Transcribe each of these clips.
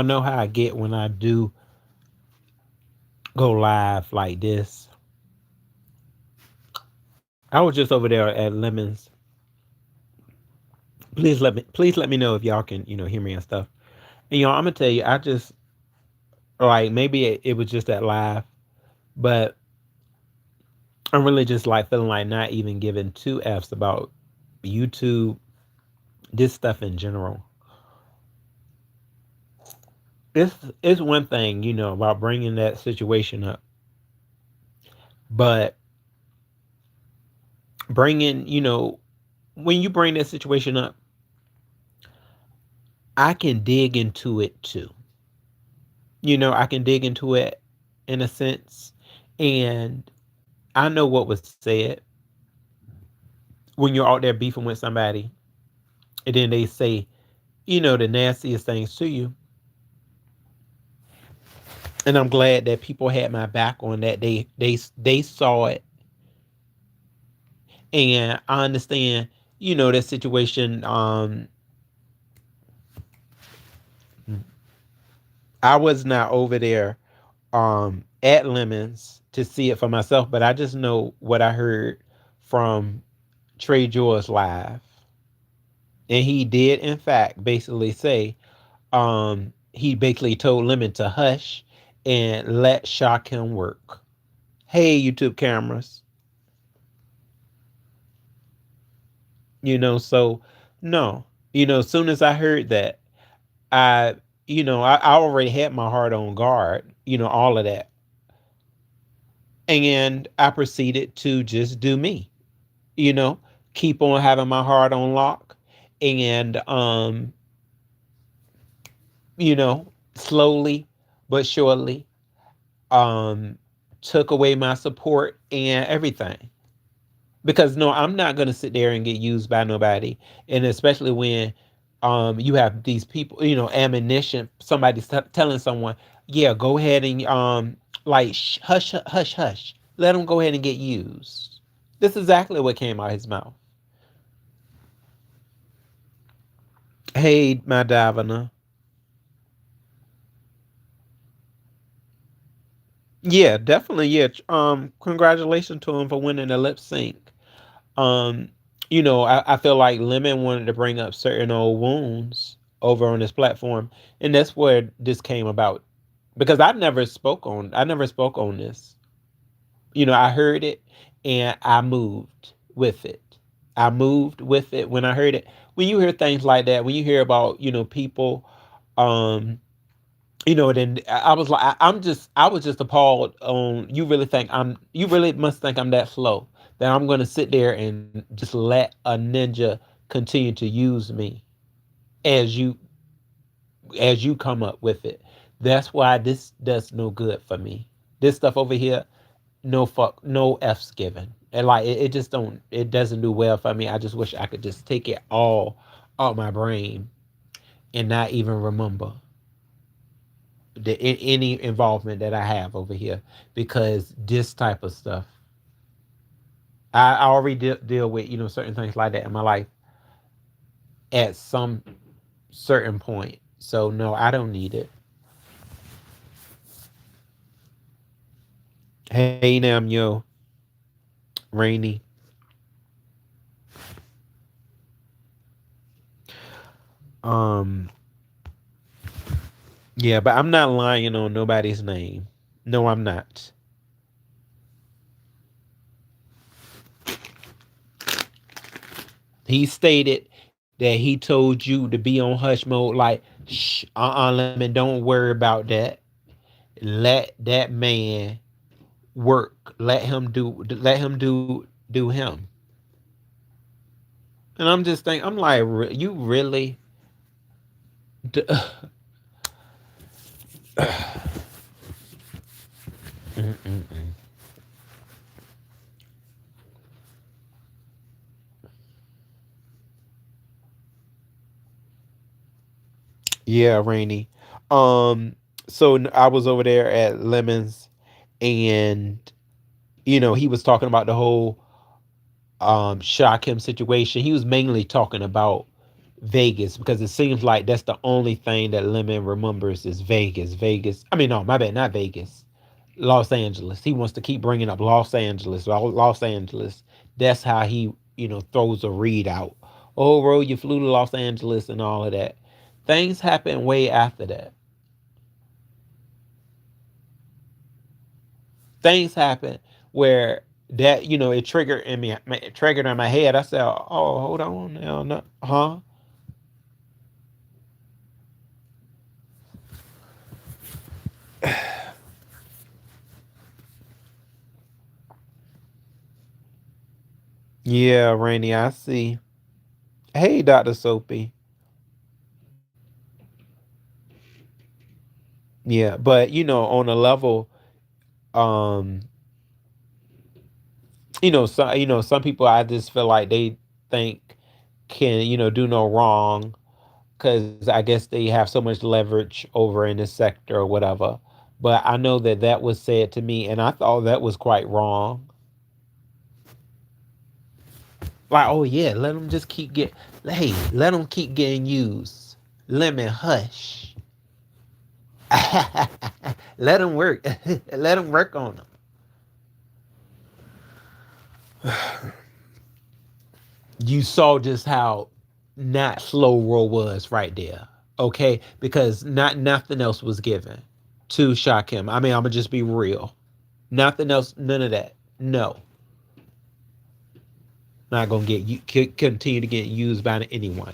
know how I get when I do go live like this. I was just over there at Lemons. Please let me know if y'all can, hear me and stuff. And I'm gonna tell you, I just like maybe it was just that live, but I'm really just like feeling like not even giving two F's about YouTube, this stuff in general. It's one thing, about bringing that situation up, but bringing, when you bring that situation up, I can dig into it too. I can dig into it in a sense, and I know what was said when you're out there beefing with somebody, and then they say, the nastiest things to you. And I'm glad that people had my back on that. They saw it, and I understand, that situation. I was not over there at Lemons to see it for myself, but I just know what I heard from Trey George live. And he did in fact basically say, he basically told Lemon to hush and let Shakim work. Hey, YouTube cameras. So no. As soon as I heard that, I I already had my heart on guard, all of that. And I proceeded to just do me, you know, keep on having my heart on lock, and slowly but surely um took away my support and everything. Because no, I'm not gonna sit there and get used by nobody. And especially when you have these people, ammunition, somebody's telling someone, yeah, go ahead and like hush hush hush. Let them go ahead and get used. This is exactly what came out of his mouth. Hey, my Davina. Yeah, definitely. Yeah. Congratulations to him for winning the lip sync. Um, I feel like Lemon wanted to bring up certain old wounds over on this platform, and that's where this came about. Because I never spoke on this. I heard it and I moved with it. I moved with it when I heard it. When you hear things like that, when you hear about, people, um, then I was like, I was just appalled on, you really must think I'm that slow that I'm going to sit there and just let a ninja continue to use me as you as you come up with it. That's why this does no good for me. This stuff over here, no fuck, no f's given, and like it just don't, it doesn't do well for me. I just wish I could just take it all out my brain and not even remember any involvement that I have over here, because this type of stuff, I already deal with certain things like that in my life at some certain point. So no, I don't need it. Hey, nam yo, Rainy. Um, yeah, but I'm not lying on nobody's name. No, I'm not. He stated that he told you to be on hush mode, like, shh, Lemon, don't worry about that. Let that man work. Let him do him. And I'm just thinking, I'm like, you really? D- Mm-mm-mm. Yeah, Rainy. So I was over there at Lemons, and he was talking about the whole shock him situation. He was mainly talking about Vegas because it seems like that's the only thing that Lemon remembers is Vegas. Vegas. I mean, no, my bad, not Vegas. Los Angeles. He wants to keep bringing up Los Angeles. Los Angeles. That's how he, throws a read out. Oh, bro, you flew to Los Angeles and all of that. Things happen way after that. Things happen where that, it triggered in me. It triggered in my head. I said, "Oh, hold on now, no, huh?" Yeah, Rainy, I see. Hey, Dr. Soapy. Yeah, but on a level, um, some people I just feel like they think can, do no wrong because I guess they have so much leverage over in this sector or whatever. But I know that that was said to me, and I thought that was quite wrong. Like, oh yeah, let them just keep get, hey, let them keep getting used. Lemon, hush. Let them work. Let them work on them. You saw just how not slow roll was right there. Okay, because not nothing else was given to shock him. I mean, I'm gonna just be real. Nothing else, none of that. No, not gonna get you continue to get used by anyone.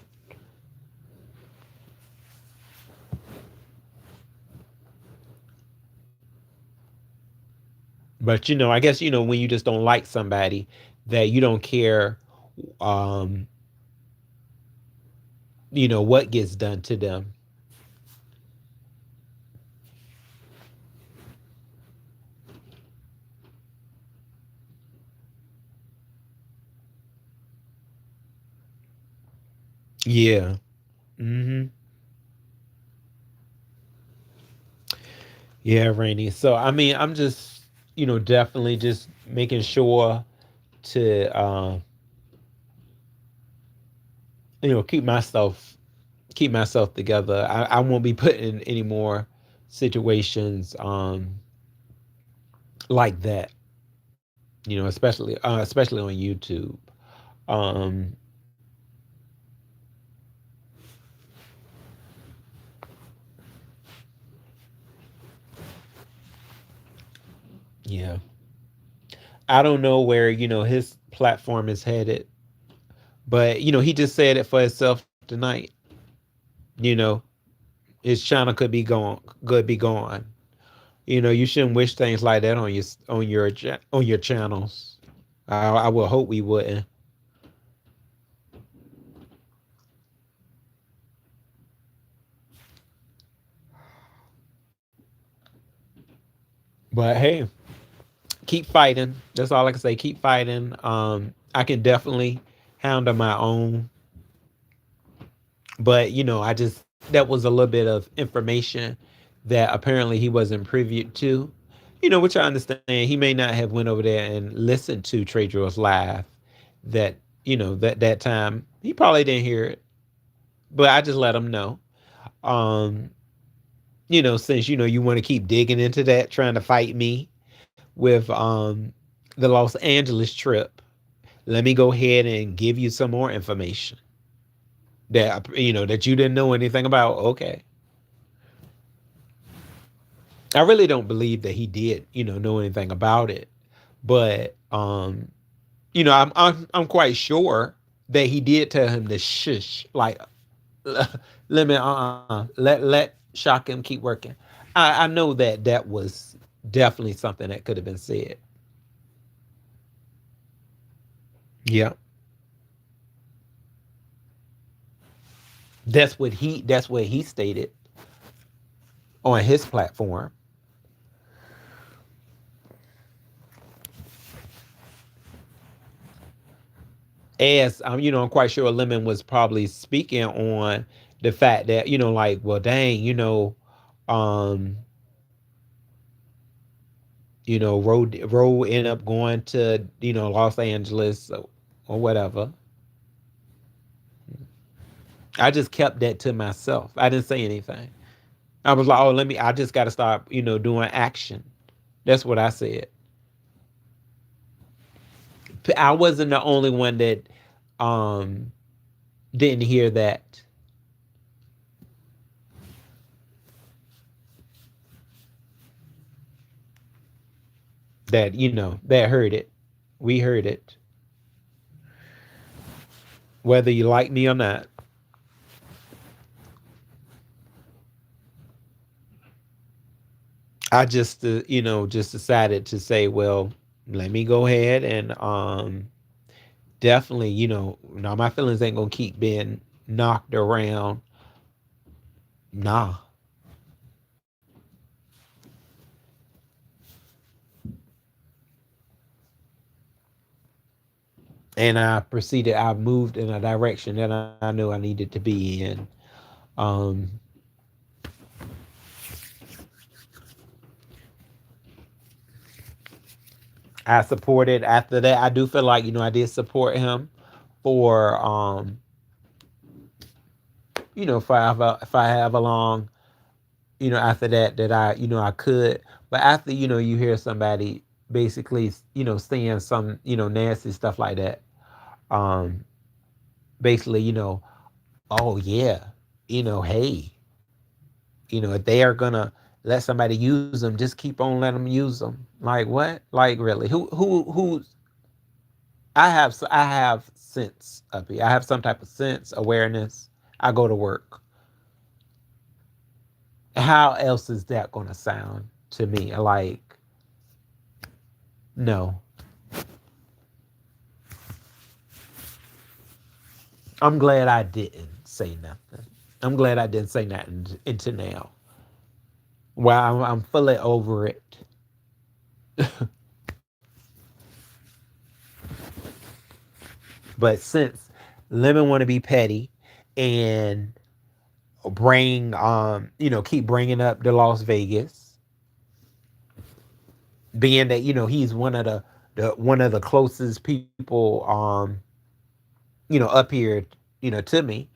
But I guess when you just don't like somebody, that you don't care, um, what gets done to them. Yeah. Hmm. Yeah, Rainy. So I mean, I'm just definitely just making sure to keep myself together. I won't be put in any more situations like that. Especially on YouTube. Um, yeah, I don't know where his platform is headed, but he just said it for himself tonight. You know, his channel could be gone. You shouldn't wish things like that on your channels. I would hope we wouldn't. But hey, keep fighting. That's all I can say. Keep fighting. I can definitely handle my own, but I just that was a little bit of information that apparently he wasn't privy to. Which I understand. He may not have went over there and listened to Trey Drills live. That that time he probably didn't hear it, but I just let him know. Um, since you want to keep digging into that, trying to fight me with the Los Angeles trip, let me go ahead and give you some more information that you didn't know anything about. Okay, I really don't believe that he did know anything about it, but I'm quite sure that he did tell him to shush, like let me let shock him keep working. I know that that was definitely something that could have been said. Yeah. That's what he stated on his platform. As I'm quite sure Lemon was probably speaking on the fact that like, well, dang, um, Roe ended up going to Los Angeles or whatever. I just kept that to myself. I didn't say anything. I was like, oh, I just got to stop, doing action. That's what I said. I wasn't the only one that um, didn't hear that heard it. We heard it, whether you like me or not. I just, just decided to say, well, let me go ahead and definitely, now my feelings ain't gonna keep being knocked around. Nah. And I moved in a direction that I knew I needed to be in. Um, I supported after that. I do feel like, I did support him for if I have a long, after that I, I could. But after, you hear somebody basically, saying some, nasty stuff like that. Um, basically, oh yeah, hey, if they are gonna let somebody use them, just keep on letting them use them. Like what? Like really? Who? I have sense up here. I have some type of sense awareness. I go to work. How else is that gonna sound to me? Like no. I'm glad I didn't say nothing. I'm glad I didn't say nothing into now. Well, I'm fully over it. But since Lemon want to be petty and keep bringing up the Las Vegas, being that he's one of the closest people up here to me,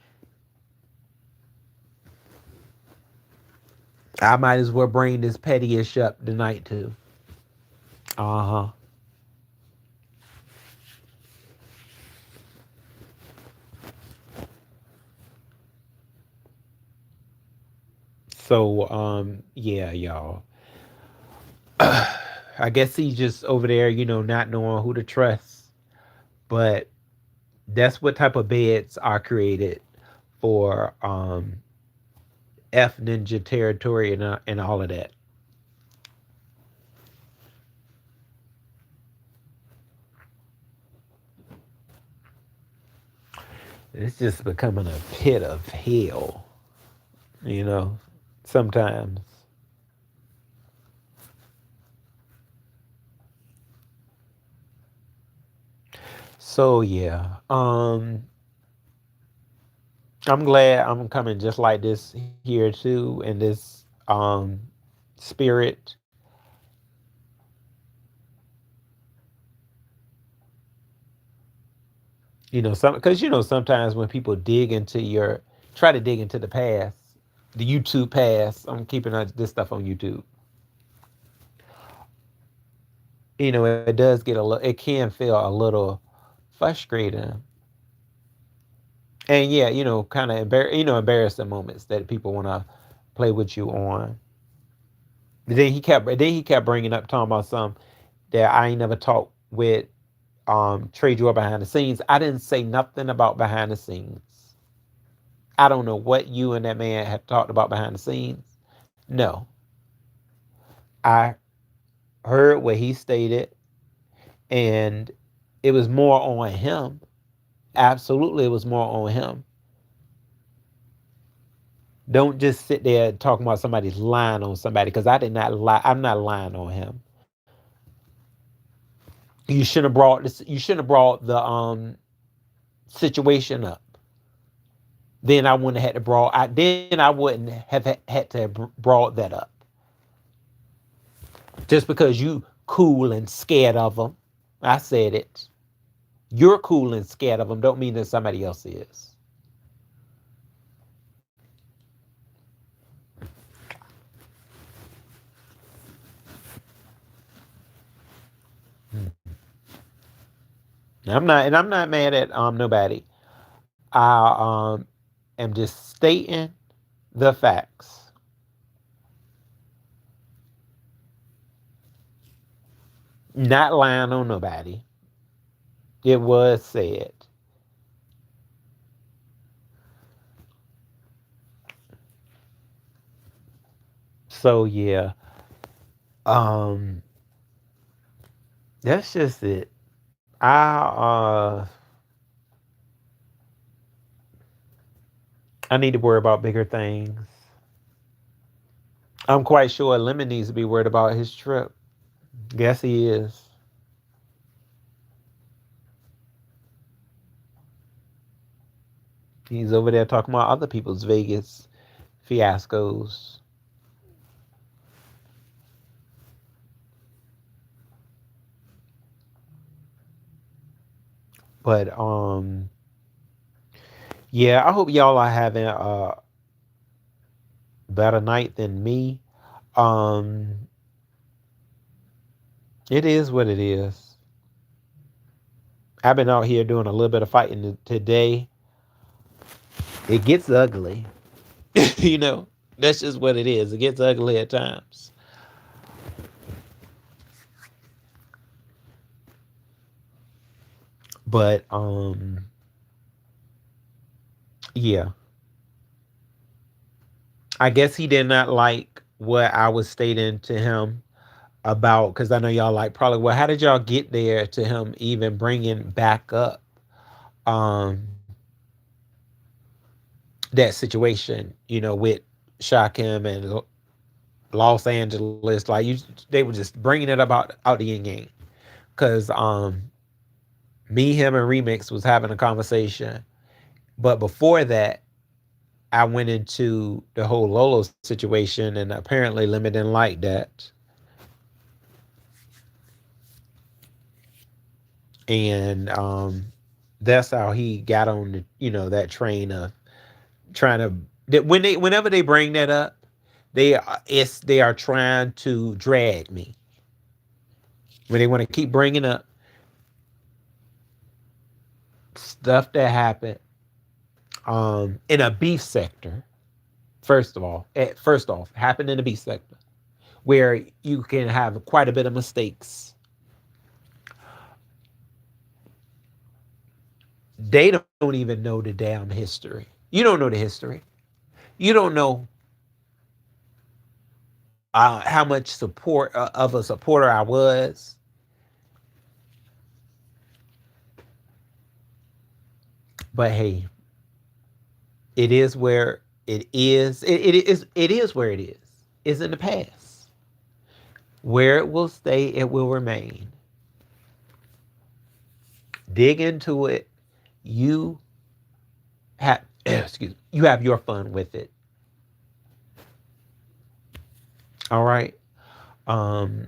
I might as well bring this pettyish up tonight too. Uh-huh. So yeah, y'all. I guess he's just over there, not knowing who to trust. But that's what type of beds are created for F Ninja territory and all of that. It's just becoming a pit of hell, you know, sometimes. So yeah, I'm glad I'm coming just like this here too in this spirit. Some because sometimes when people try to dig into the past, the YouTube past. I'm keeping this stuff on YouTube. It does get a little. It can feel a little frustrating, and yeah, kind of embarrassing moments that people want to play with you on. Then he kept bringing up talking about some that I ain't never talked with Trey Joy behind the scenes. I didn't say nothing about behind the scenes. I don't know what you and that man have talked about behind the scenes. No, I heard what he stated, and it was more on him. Absolutely, it was more on him. Don't just sit there talking about somebody's lying on somebody because I did not lie. I'm not lying on him. You shouldn't have brought this. You shouldn't have brought the situation up. Then I wouldn't have had to brought. Then I wouldn't have had to have brought that up. Just because you cool and scared of them, I said it. You're cool and scared of them. Don't mean that somebody else is. I'm not mad at nobody. I am just stating the facts, not lying on nobody. It was said. So yeah, um, that's just it. I need to worry about bigger things. I'm quite sure Lemon needs to be worried about his trip. Guess he is. He's over there talking about other people's Vegas fiascos. But yeah, I hope y'all are having a better night than me. Um, it is what it is. I've been out here doing a little bit of fighting today. It gets ugly. you know, that's just what it is. It gets ugly at times. But yeah. I guess he did not like what I was stating to him about, because I know y'all like probably, well, how did y'all get there to him even bringing back up um that situation, with Shakim and Los Angeles, like they were just bringing it up out the end game, because me, him, and Remix was having a conversation, but before that, I went into the whole Lolo situation, and apparently Lemon didn't like that, and that's how he got on that train of trying to, that whenever they bring that up, they are trying to drag me, when they want to keep bringing up stuff that happened in a beef sector. First off, happened in the beef sector, where you can have quite a bit of mistakes. They don't even know the damn history. You don't know the history. You don't know how much support of a supporter I was. But hey, it is where it is. It is where it is. It's in the past. Where it will stay, it will remain. Dig into it. You have excuse me, you have your fun with it. All right. Um,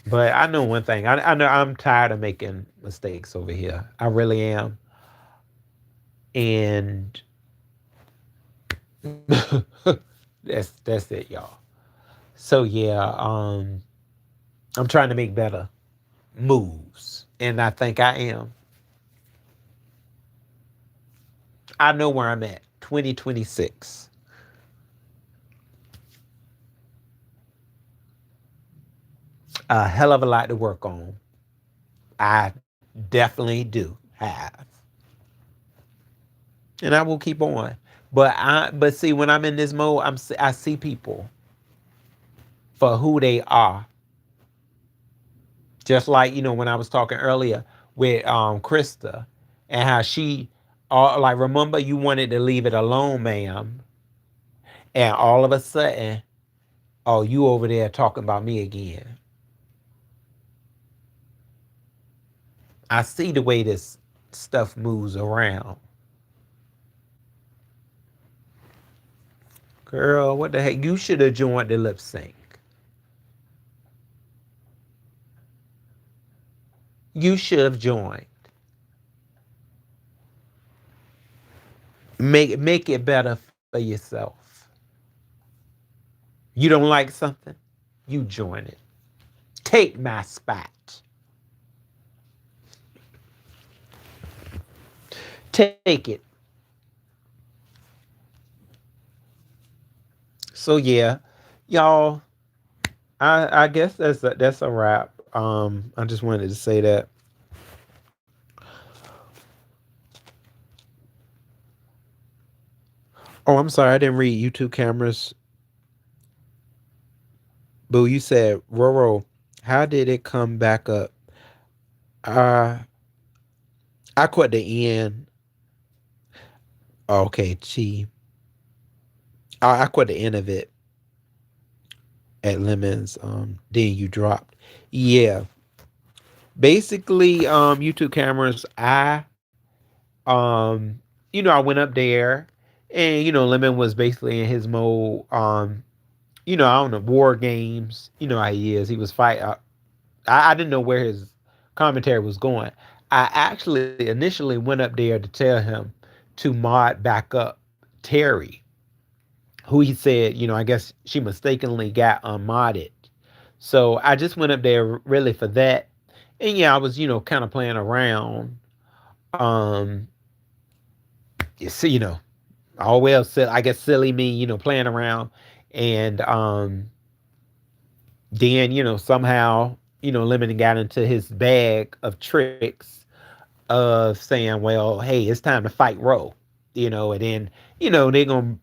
but I know one thing. I know I'm tired of making mistakes over here. I really am. And that's it, y'all. So yeah, I'm trying to make better moves, and I think I am. I know where I'm at. 2026. A hell of a lot to work on. I definitely do have, and I will keep on. But see, when I'm in this mode, I see people for who they are. Just like when I was talking earlier with Krista, and how she, like, remember, you wanted to leave it alone, ma'am, and all of a sudden, oh, you over there talking about me again. I see the way this stuff moves around. Girl, what the heck? You should have joined the lip sync. You should have joined. Make it better for yourself. You don't like something? You join it. Take my spot. take it. So yeah, y'all. I guess that's a wrap. I just wanted to say that. Oh, I'm sorry, I didn't read YouTube cameras. Boo, you said Roro. How did it come back up? Uh, I caught the end. Oh, okay, chi. I caught the end of it at Lemons. Then you dropped. Yeah, basically, YouTube cameras. Um, I went up there, and Lemon was basically in his mode. I don't know, war games. You know how he is. He was fight. I didn't know where his commentary was going. I actually initially went up there to tell him to mod back up Terry, who he said, I guess she mistakenly got unmodded. So I just went up there really for that. And yeah, I was, kind of playing around. Um, you see, all well, I guess silly me, playing around. And then, somehow, Lemon got into his bag of tricks of saying, well, hey, it's time to fight Ro, and then, they're going to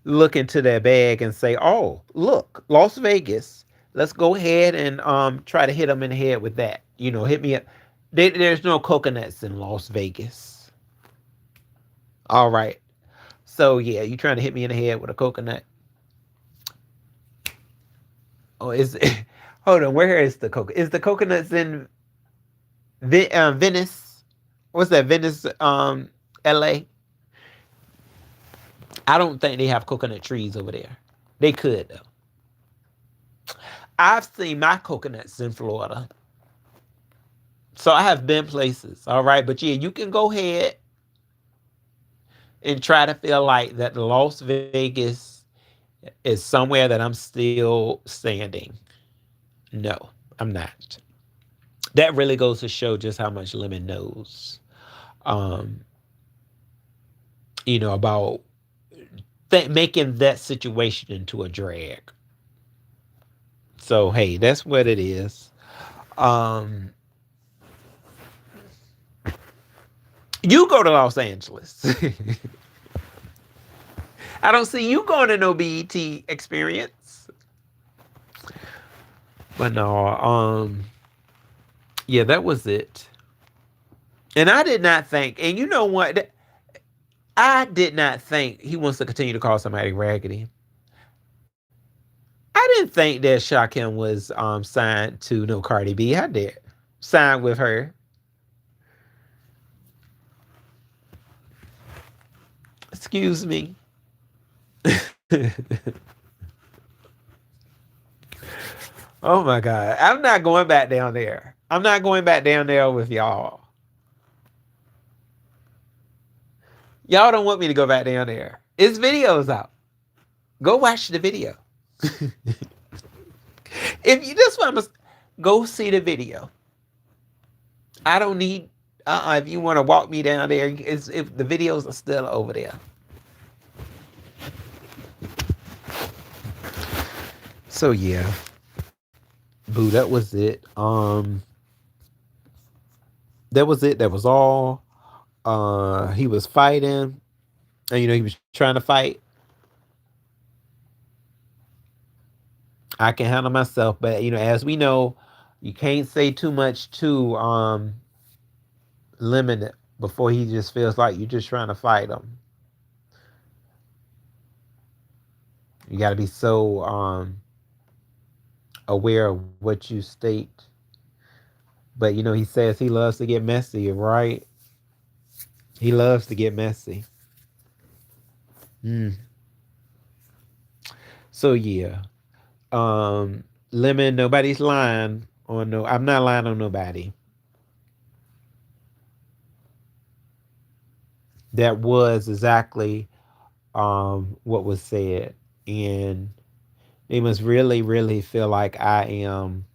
look into their bag and say, oh, look, Las Vegas. Let's go ahead and try to hit them in the head with that. Hit me up. There's no coconuts in Las Vegas. All right. So, yeah, you trying to hit me in the head with a coconut. Oh, is hold on. Where is the coconut? Is the coconuts in Venice? What's that? Venice, L.A. I don't think they have coconut trees over there. They could though. I've seen my coconuts in Florida, so I have been places. All right, but yeah, you can go ahead and try to feel like that Las Vegas is somewhere that I'm still standing. No, I'm not. That really goes to show just how much Lemon knows. Um, about making that situation into a drag. So hey, that's what it is. Um, you go to Los Angeles. I don't see you going to no BET experience. But no, yeah, that was it. And I did not think, and you know what? I did not think he wants to continue to call somebody raggedy. I didn't think that Shakim was signed to no Cardi B. I did. Signed with her. Excuse me. Oh my God. I'm not going back down there. I'm not going back down there with y'all. Y'all don't want me to go back down there. It's videos out. Go watch the video. If you just want to go see the video. I don't need if you want to walk me down there, if the videos are still over there. So yeah. Boo, that was it. That was it. That was all. He was fighting. And he was trying to fight. I can handle myself, but as we know, you can't say too much to Lemon before he just feels like you're just trying to fight him. You got to be so aware of what you state. But he says he loves to get messy, right? He loves to get messy. Mm. So yeah. Lemon, nobody's lying on no I'm not lying on nobody. That was exactly what was said. And they must really, really feel like I am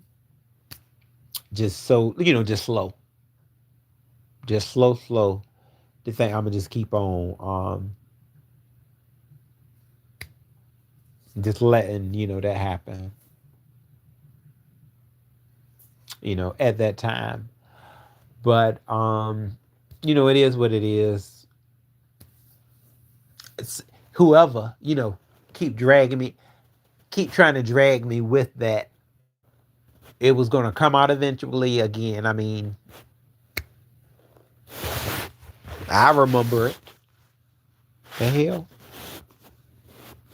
just so, just slow. Just slow. to think I'm gonna just keep on just letting that happen, at that time. But it is what it is. It's whoever, keep dragging me, keep trying to drag me with that. It was gonna come out eventually again. I mean, I remember it. The hell?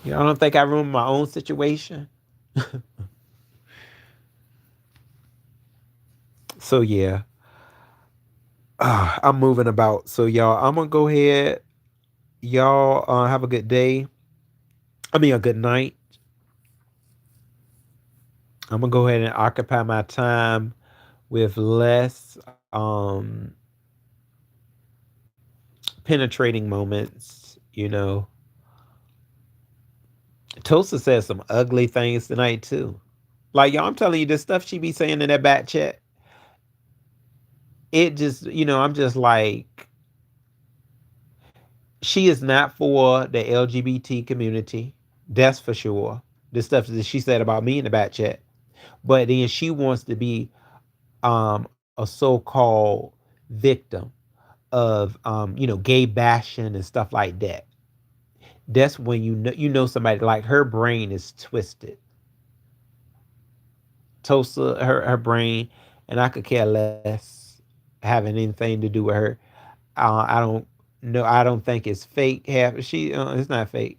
I don't think I remember my own situation. So yeah, I'm moving about. So y'all, I'm gonna go ahead. Y'all have a good day. I mean, a good night. I'm gonna go ahead and occupy my time with less penetrating moments. Tosa said some ugly things tonight too. Like y'all, I'm telling you, the stuff she be saying in that back chat, it just, I'm just like, she is not for the LGBT community. That's for sure. The stuff that she said about me in the back chat. But then she wants to be a so-called victim of gay bashing and stuff like that. That's when you know somebody like her brain is twisted. Tosa, her brain, and I could care less having anything to do with her. I don't know. I don't think it's fake. Half it's not fake.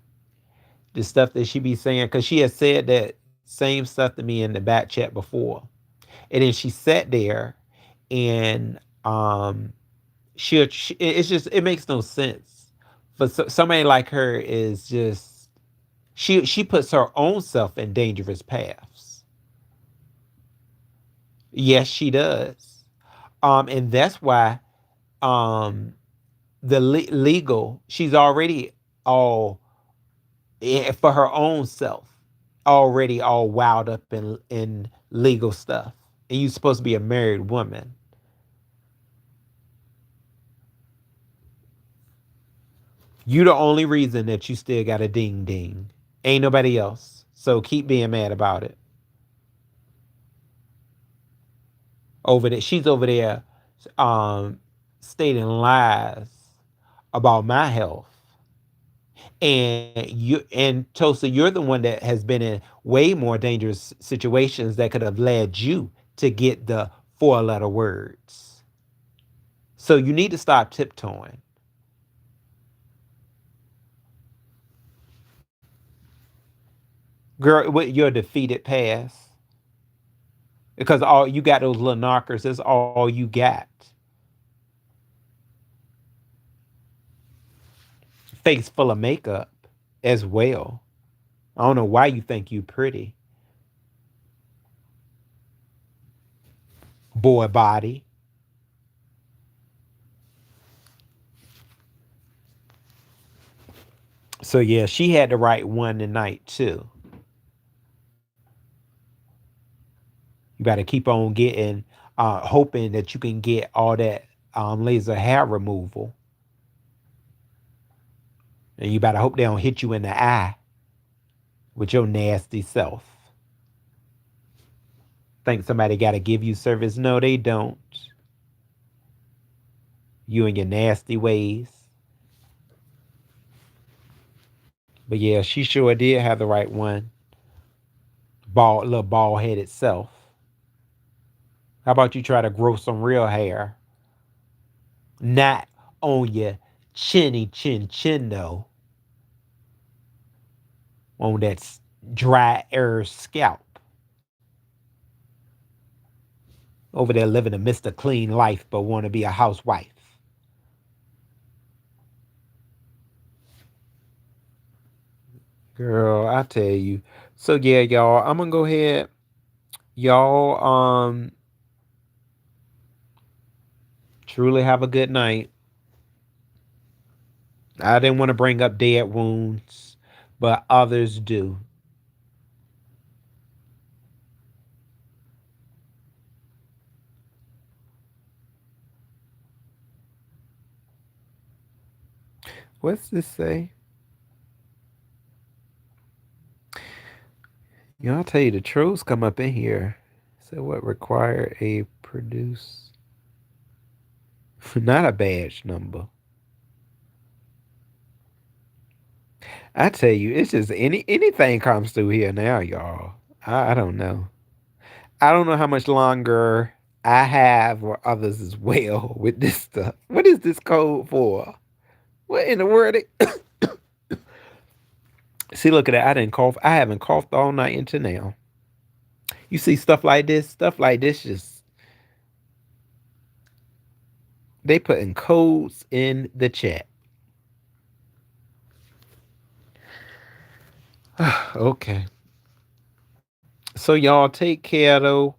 The stuff that she be saying, because she has said that same stuff to me in the back chat before, and then she sat there and it's just, it makes no sense for somebody like her. Is just, she puts her own self in dangerous paths. Yes, she does. And that's why um the legal, she's already all, for her own self, already all wound up in legal stuff. And you're supposed to be a married woman. You the only reason that you still got a ding ding. Ain't nobody else. So keep being mad about it. Over there, she's over there um stating lies about my health. And Tosa, you're the one that has been in way more dangerous situations that could have led you to get the four-letter words. So you need to stop tiptoeing. Girl, with your defeated past. Because all you got, those little knockers, that's all you got. Face full of makeup as well. I don't know why you think you pretty. Boy body. So yeah, she had the right one tonight too. You got to keep on getting, hoping that you can get all that laser hair removal, and you better hope they don't hit you in the eye with your nasty self. Think somebody got to give you service? No, they don't. You and your nasty ways. But yeah, she sure did have the right one. Bald, little bald headed self. How about you try to grow some real hair? Not on your chinny chin though. On that dry air scalp. Over there living a Mr. Clean life but want to be a housewife. Girl, I tell you. So yeah, y'all, I'm gonna go ahead. Y'all truly have a good night. I didn't want to bring up dead wounds, but others do. What's this say? You know, I'll tell you, the trolls come up in here. So what require a produce? Not a badge number. I tell you, it's just anything comes through here now, y'all. I don't know. I don't know how much longer I have or others as well with this stuff. What is this code for? What in the world? See, look at that. I didn't cough. I haven't coughed all night until now. You see stuff like this just they putting codes in the chat. Okay. So y'all take care though.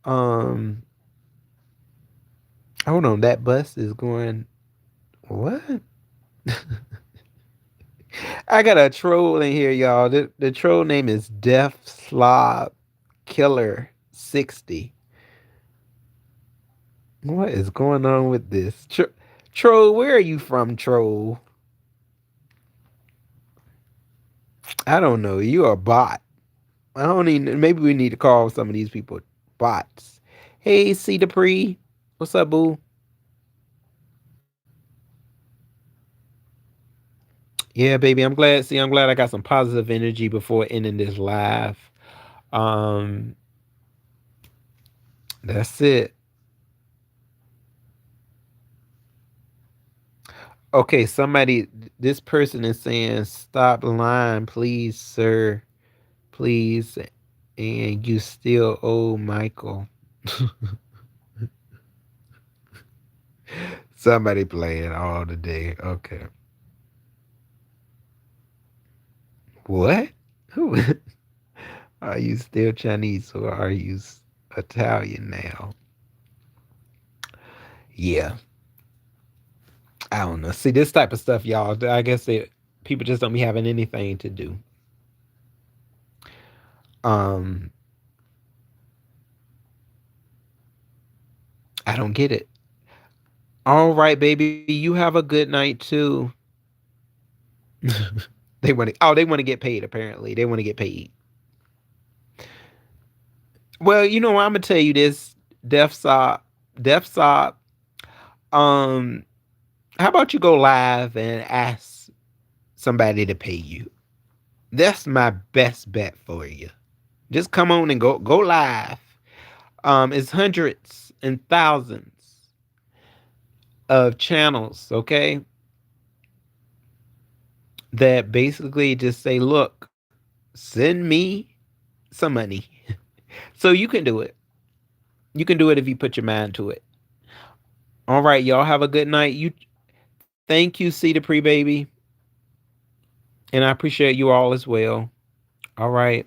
Um hold on, that bus is going what? I got a troll in here, y'all. The troll name is Death Slob Killer 60. What is going on with this? Troll, where are you from, Troll? I don't know. You are a bot. I don't even. Maybe we need to call some of these people bots. Hey, C Dupree, what's up, boo? Yeah, baby. I'm glad. See, I'm glad I got some positive energy before ending this live. Um, that's it. Okay, somebody. This person is saying, "Stop lying, please, sir, please." And you still owe Michael. Somebody playing all the day. Okay. What? Who? Are you still Chinese or are you Italian now? Yeah, I don't know. See, this type of stuff, y'all. I guess people just don't be having anything to do. Um, I don't get it. All right, baby, you have a good night too. They want to. Oh, they want to get paid. Apparently, they want to get paid. Well, you know what? I'm gonna tell you this. Deaf Sop, Deaf Sop. Um, how about you go live and ask somebody to pay you? That's my best bet for you. Just come on and go live. It's hundreds and thousands of channels, okay, that basically just say, look, send me some money. So you can do it. You can do it if you put your mind to it. All right, y'all have a good night. You thank you, C Dupree baby. And I appreciate you all as well. All right.